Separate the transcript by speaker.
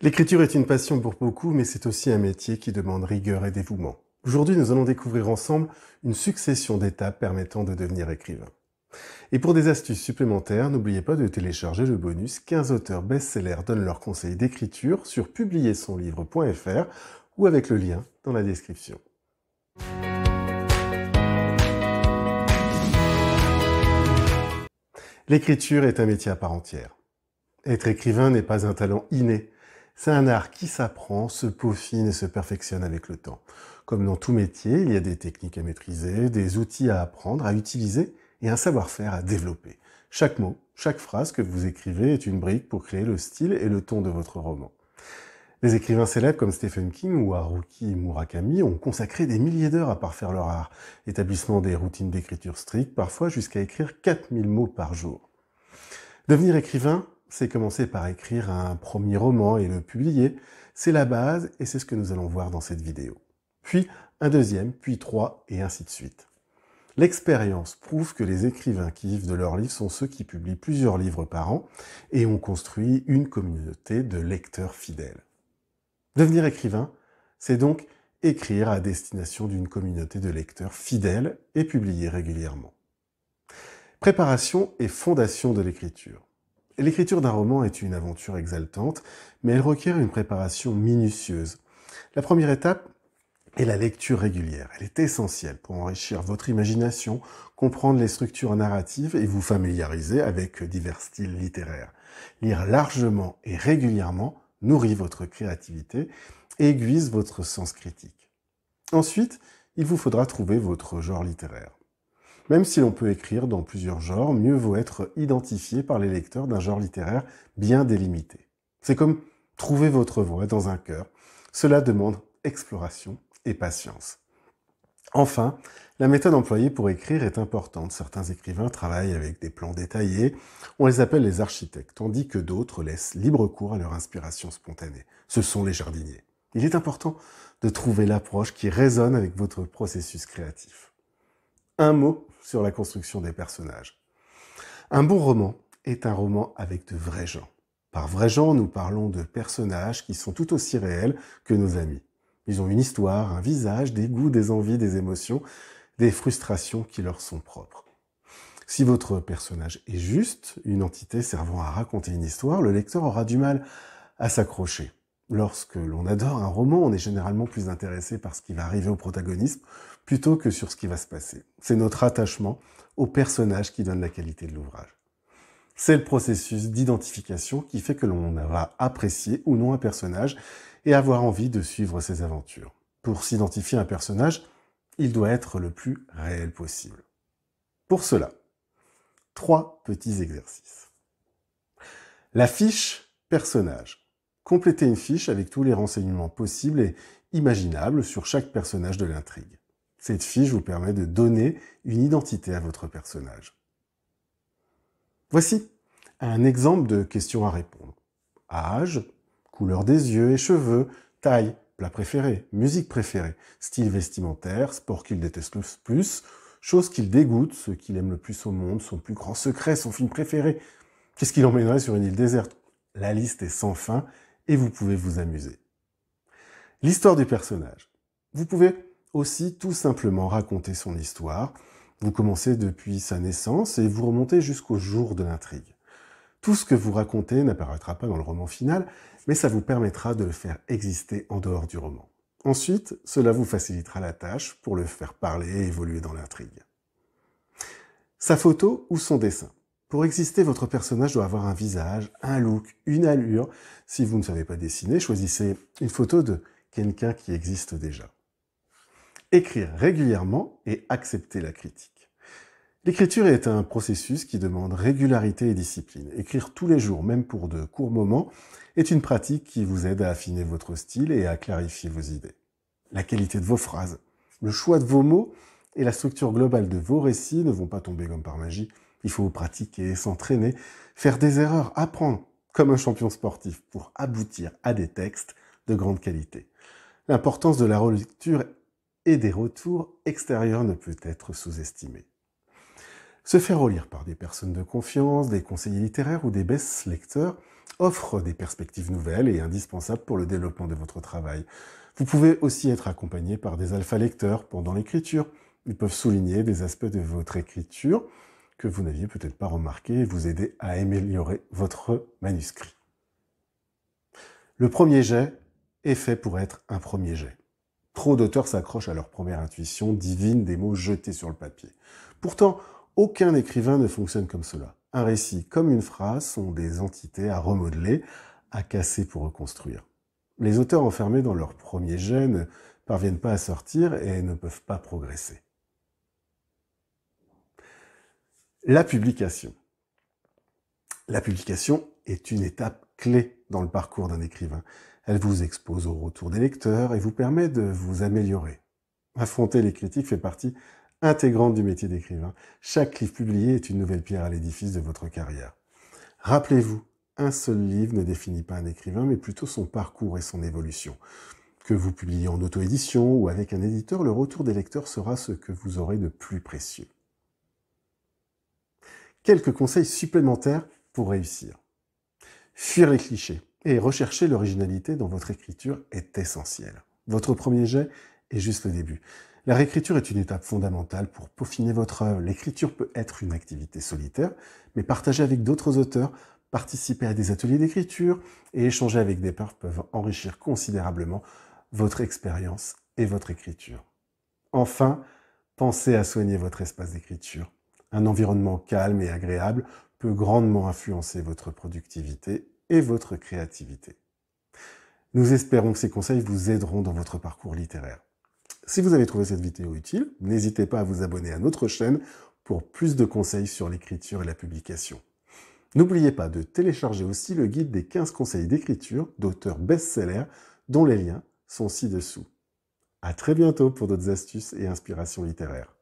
Speaker 1: L'écriture est une passion pour beaucoup, mais c'est aussi un métier qui demande rigueur et dévouement. Aujourd'hui, nous allons découvrir ensemble une succession d'étapes permettant de devenir écrivain. Et pour des astuces supplémentaires, n'oubliez pas de télécharger le bonus 15 auteurs best-sellers donnent leurs conseils d'écriture sur publiersonlivre.fr ou avec le lien dans la description. L'écriture est un métier à part entière. Être écrivain n'est pas un talent inné. C'est un art qui s'apprend, se peaufine et se perfectionne avec le temps. Comme dans tout métier, il y a des techniques à maîtriser, des outils à apprendre, à utiliser et un savoir-faire à développer. Chaque mot, chaque phrase que vous écrivez est une brique pour créer le style et le ton de votre roman. Les écrivains célèbres comme Stephen King ou Haruki Murakami ont consacré des milliers d'heures à parfaire leur art, établissement des routines d'écriture strictes, parfois jusqu'à écrire 4000 mots par jour. Devenir écrivain, c'est commencer par écrire un premier roman et le publier. C'est la base et c'est ce que nous allons voir dans cette vidéo. Puis un deuxième, puis 3 et ainsi de suite. L'expérience prouve que les écrivains qui vivent de leurs livres sont ceux qui publient plusieurs livres par an et ont construit une communauté de lecteurs fidèles. Devenir écrivain, c'est donc écrire à destination d'une communauté de lecteurs fidèles et publier régulièrement. Préparation et fondation de l'écriture. L'écriture d'un roman est une aventure exaltante, mais elle requiert une préparation minutieuse. La première étape est la lecture régulière. Elle est essentielle pour enrichir votre imagination, comprendre les structures narratives et vous familiariser avec divers styles littéraires. Lire largement et régulièrement nourrit votre créativité et aiguise votre sens critique. Ensuite, il vous faudra trouver votre genre littéraire. Même si l'on peut écrire dans plusieurs genres, mieux vaut être identifié par les lecteurs d'un genre littéraire bien délimité. C'est comme trouver votre voix dans un chœur. Cela demande exploration et patience. Enfin, la méthode employée pour écrire est importante. Certains écrivains travaillent avec des plans détaillés. On les appelle les architectes, tandis que d'autres laissent libre cours à leur inspiration spontanée. Ce sont les jardiniers. Il est important de trouver l'approche qui résonne avec votre processus créatif. Un mot sur la construction des personnages. Un bon roman est un roman avec de vrais gens. Par vrais gens, nous parlons de personnages qui sont tout aussi réels que nos amis. Ils ont une histoire, un visage, des goûts, des envies, des émotions, des frustrations qui leur sont propres. Si votre personnage est juste, une entité servant à raconter une histoire, le lecteur aura du mal à s'accrocher. Lorsque l'on adore un roman, on est généralement plus intéressé par ce qui va arriver au protagoniste plutôt que sur ce qui va se passer. C'est notre attachement au personnage qui donne la qualité de l'ouvrage. C'est le processus d'identification qui fait que l'on va apprécier ou non un personnage et avoir envie de suivre ses aventures. Pour s'identifier à un personnage, il doit être le plus réel possible. Pour cela, 3 petits exercices. La fiche personnage. Complétez une fiche avec tous les renseignements possibles et imaginables sur chaque personnage de l'intrigue. Cette fiche vous permet de donner une identité à votre personnage. Voici un exemple de questions à répondre. Âge, couleur des yeux et cheveux, taille, plat préféré, musique préférée, style vestimentaire, sport qu'il déteste le plus, chose qu'il dégoûte, ce qu'il aime le plus au monde, son plus grand secret, son film préféré. Qu'est-ce qu'il emmènerait sur une île déserte? La liste est sans fin et vous pouvez vous amuser. L'histoire du personnage. Vous pouvez aussi tout simplement raconter son histoire. Vous commencez depuis sa naissance et vous remontez jusqu'au jour de l'intrigue. Tout ce que vous racontez n'apparaîtra pas dans le roman final, mais ça vous permettra de le faire exister en dehors du roman. Ensuite, cela vous facilitera la tâche pour le faire parler et évoluer dans l'intrigue. Sa photo ou son dessin. Pour exister, votre personnage doit avoir un visage, un look, une allure. Si vous ne savez pas dessiner, choisissez une photo de quelqu'un qui existe déjà. Écrire régulièrement et accepter la critique. L'écriture est un processus qui demande régularité et discipline. Écrire tous les jours, même pour de courts moments, est une pratique qui vous aide à affiner votre style et à clarifier vos idées. La qualité de vos phrases, le choix de vos mots et la structure globale de vos récits ne vont pas tomber comme par magie. Il faut pratiquer, s'entraîner, faire des erreurs, apprendre comme un champion sportif pour aboutir à des textes de grande qualité. L'importance de la relecture et des retours extérieurs ne peut être sous-estimée. Se faire relire par des personnes de confiance, des conseillers littéraires ou des best-lecteurs offrent des perspectives nouvelles et indispensables pour le développement de votre travail. Vous pouvez aussi être accompagné par des alpha-lecteurs pendant l'écriture. Ils peuvent souligner des aspects de votre écriture que vous n'aviez peut-être pas remarqué et vous aider à améliorer votre manuscrit. Le premier jet est fait pour être un premier jet. Trop d'auteurs s'accrochent à leur première intuition divine des mots jetés sur le papier. Pourtant, aucun écrivain ne fonctionne comme cela. Un récit comme une phrase sont des entités à remodeler, à casser pour reconstruire. Les auteurs enfermés dans leur premier jet ne parviennent pas à sortir et ne peuvent pas progresser. La publication. La publication est une étape clé dans le parcours d'un écrivain. Elle vous expose au retour des lecteurs et vous permet de vous améliorer. Affronter les critiques fait partie intégrante du métier d'écrivain. Chaque livre publié est une nouvelle pierre à l'édifice de votre carrière. Rappelez-vous, un seul livre ne définit pas un écrivain, mais plutôt son parcours et son évolution. Que vous publiez en auto-édition ou avec un éditeur, le retour des lecteurs sera ce que vous aurez de plus précieux. Quelques conseils supplémentaires pour réussir. Fuir les clichés et rechercher l'originalité dans votre écriture est essentiel. Votre premier jet est juste le début. La réécriture est une étape fondamentale pour peaufiner votre œuvre. L'écriture peut être une activité solitaire, mais partager avec d'autres auteurs, participer à des ateliers d'écriture et échanger avec des pairs peuvent enrichir considérablement votre expérience et votre écriture. Enfin, pensez à soigner votre espace d'écriture. Un environnement calme et agréable peut grandement influencer votre productivité et votre créativité. Nous espérons que ces conseils vous aideront dans votre parcours littéraire. Si vous avez trouvé cette vidéo utile, n'hésitez pas à vous abonner à notre chaîne pour plus de conseils sur l'écriture et la publication. N'oubliez pas de télécharger aussi le guide des 15 conseils d'écriture d'auteurs best-sellers dont les liens sont ci-dessous. À très bientôt pour d'autres astuces et inspirations littéraires.